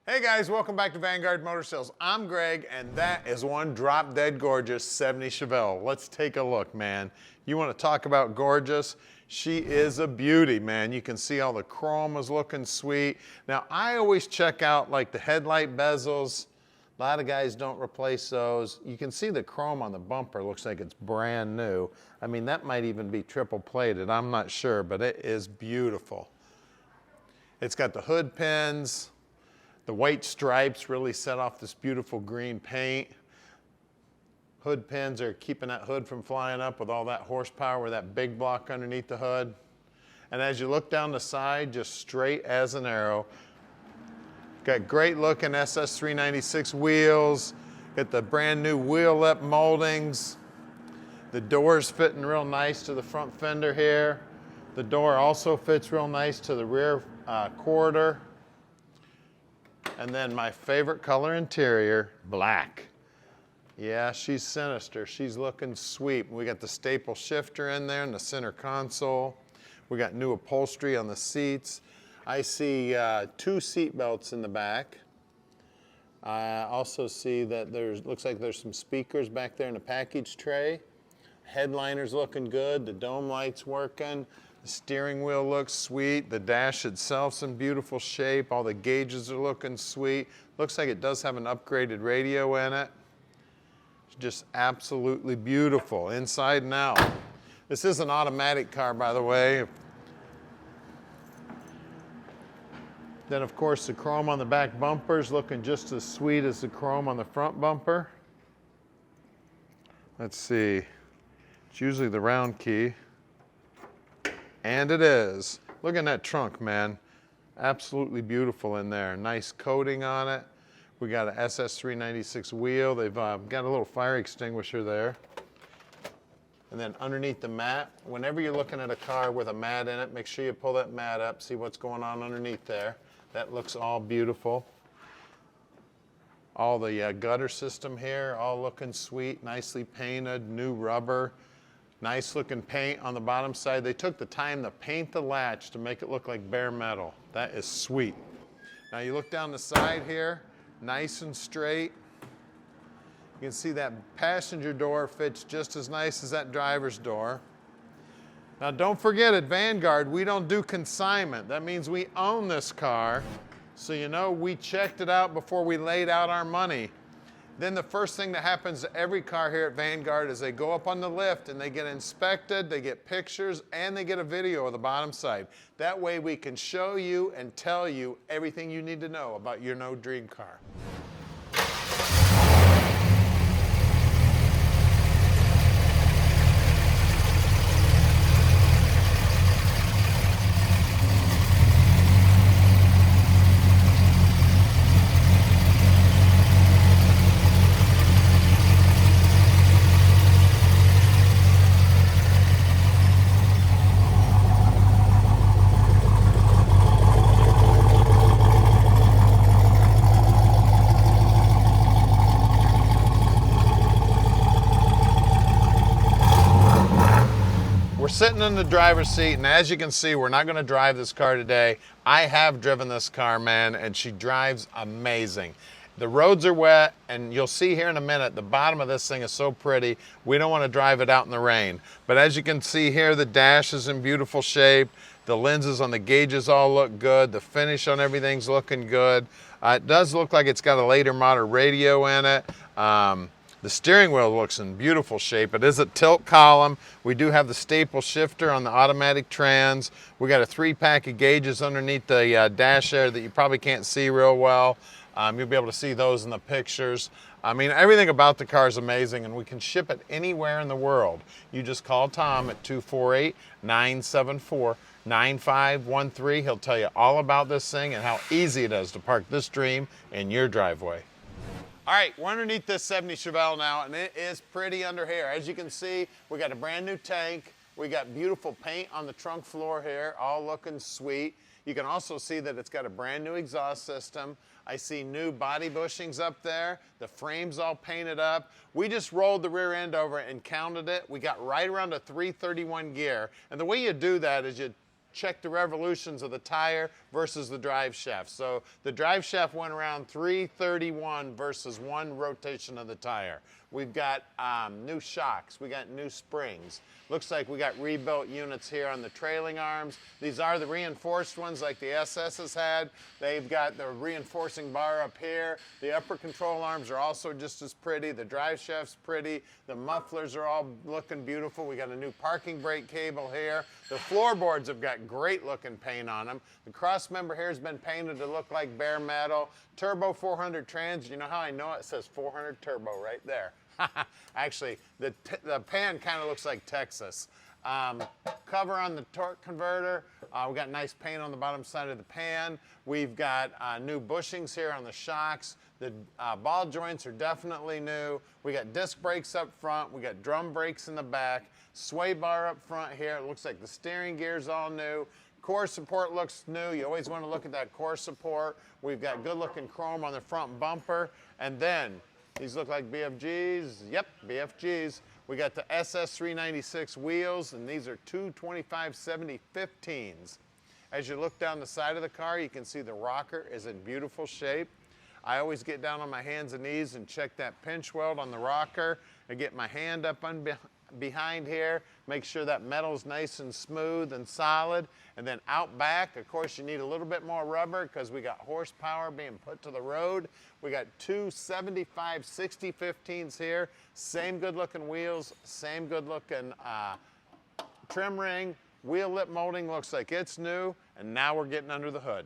Hey guys, welcome back to Vanguard Motor Sales. I'm Greg, and that is one drop dead gorgeous 70 Chevelle. Let's take a look, man. You want to talk about gorgeous? She is a beauty, man. You can see all the chrome is looking sweet. Now, I always check out like the headlight bezels. A lot of guys don't replace those. You can see the chrome on the bumper looks like it's brand new. I mean, that might even be triple plated. I'm not sure, but it is beautiful. It's got the hood pins. The white stripes really set off this beautiful green paint. Hood pins are keeping that hood from flying up with all that horsepower with that big block underneath the hood. And as you look down the side, just straight as an arrow. Got great looking SS 396 wheels. Got the brand new wheel lip moldings. The doors fitting real nice to the front fender here. The door also fits real nice to the rear quarter. And then my favorite color interior, black. Yeah, she's sinister. She's looking sweet. We got the staple shifter in there in the center console. We got new upholstery on the seats. I see 2 seat belts in the back. I also see that looks like there's some speakers back there in the package tray. Headliner's looking good. The dome light's working. The steering wheel looks sweet. The dash itself's in beautiful shape. All the gauges are looking sweet. Looks like it does have an upgraded radio in it. It's just absolutely beautiful inside and out. This is an automatic car, by the way. Then, of course, the chrome on the back bumper's looking just as sweet as the chrome on the front bumper. Let's see. It's usually the round key. And it is. Look at that trunk, man. Absolutely beautiful in there. Nice coating on it. We got an SS 396 wheel. They've got a little fire extinguisher there. And then underneath the mat, whenever you're looking at a car with a mat in it, make sure you pull that mat up, see what's going on underneath there. That looks all beautiful. All the gutter system here, all looking sweet, nicely painted, new rubber. Nice looking paint on the bottom side. They took the time to paint the latch to make it look like bare metal. That is sweet. Now you look down the side here, nice and straight. You can see that passenger door fits just as nice as that driver's door. Now don't forget, at Vanguard, we don't do consignment. That means we own this car. So you know, we checked it out before we laid out our money. Then the first thing that happens to every car here at Vanguard is they go up on the lift and they get inspected, they get pictures, and they get a video of the bottom side. That way we can show you and tell you everything you need to know about your no dream car. Sitting in the driver's seat, and as you can see, we're not going to drive this car today. I have driven this car, man, and she drives amazing. The roads are wet, and you'll see here in a minute, the bottom of this thing is so pretty, we don't want to drive it out in the rain. But as you can see here, the dash is in beautiful shape. The lenses on the gauges all look good. The finish on everything's looking good. It does look like it's got a later model radio in it. The steering wheel looks in beautiful shape. It is a tilt column. We do have the staple shifter on the automatic trans. We got a 3-pack of gauges underneath the dash there that you probably can't see real well. You'll be able to see those in the pictures. I mean, everything about the car is amazing, and we can ship it anywhere in the world. You just call Tom at 248-974-9513. He'll tell you all about this thing and how easy it is to park this dream in your driveway. All right, we're underneath this 70 Chevelle now, and it is pretty under here. As you can see, we got a brand new tank. We got beautiful paint on the trunk floor here, all looking sweet. You can also see that it's got a brand new exhaust system. I see new body bushings up there. The frame's all painted up. We just rolled the rear end over and counted it. We got right around a 331 gear. And the way you do that is you check the revolutions of the tire versus the drive shaft. So the drive shaft went around 331 versus 1 rotation of the tire. We've got new shocks, we got new springs. Looks like we got rebuilt units here on the trailing arms. These are the reinforced ones like the SS has had. They've got the reinforcing bar up here. The upper control arms are also just as pretty. The drive shaft's pretty. The mufflers are all looking beautiful. We got a new parking brake cable here. The floorboards have got great looking paint on them. The cross member here has been painted to look like bare metal. Turbo 400 trans. You know how I know it says 400 turbo right there. Actually, the pan kind of looks like Texas. Cover on the torque converter. We got nice paint on the bottom side of the pan. We've got new bushings here on the shocks. The ball joints are definitely new. We got disc brakes up front. We got drum brakes in the back. Sway bar up front here. It looks like the steering gear's all new. Core support looks new. You always want to look at that core support. We've got good looking chrome on the front bumper. And then these look like BFGs. Yep, BFGs. We got the SS 396 wheels, and these are 225/70/15s. As you look down the side of the car, you can see the rocker is in beautiful shape. I always get down on my hands and knees and check that pinch weld on the rocker. I get my hand up behind here, make sure that metal's nice and smooth and solid. And then out back, of course, you need a little bit more rubber because we got horsepower being put to the road. We got two 75/60/15s here. Same good looking wheels, same good looking trim ring. Wheel lip molding looks like it's new. And now we're getting under the hood.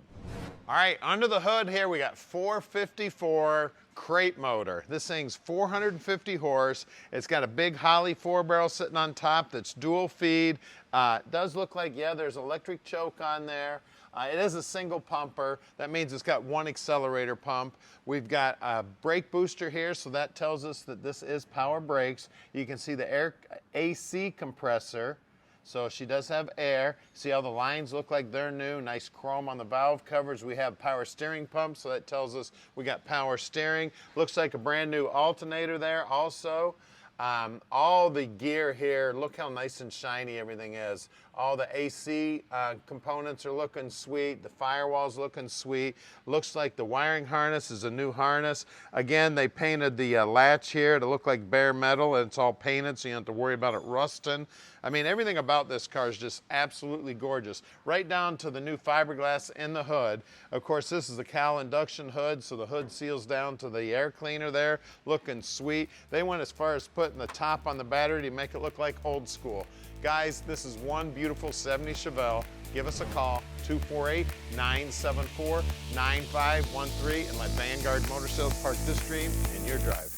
All right, under the hood here, we got 454 crate motor. This thing's 450 horse. It's got a big Holley 4-barrel sitting on top that's dual feed. It does look like, yeah, there's electric choke on there. It is a single pumper. That means it's got one accelerator pump. We've got a brake booster here, so that tells us that this is power brakes. You can see the air AC compressor. So she does have air. See how the lines look like they're new. Nice chrome on the valve covers. We have power steering pumps, so that tells us we got power steering. Looks like a brand new alternator there also. All the gear here, look how nice and shiny everything is. All the AC components are looking sweet. The firewall's looking sweet. Looks like the wiring harness is a new harness. Again, they painted the latch here to look like bare metal, and it's all painted, so you don't have to worry about it rusting. I mean, everything about this car is just absolutely gorgeous. Right down to the new fiberglass in the hood. Of course, this is a Cal induction hood, so the hood seals down to the air cleaner there. Looking sweet. They went as far as putting the top on the battery to make it look like old school. Guys, this is one beautiful 70 Chevelle. Give us a call, 248-974-9513, and let Vanguard Motor Sales park this dream in your drive.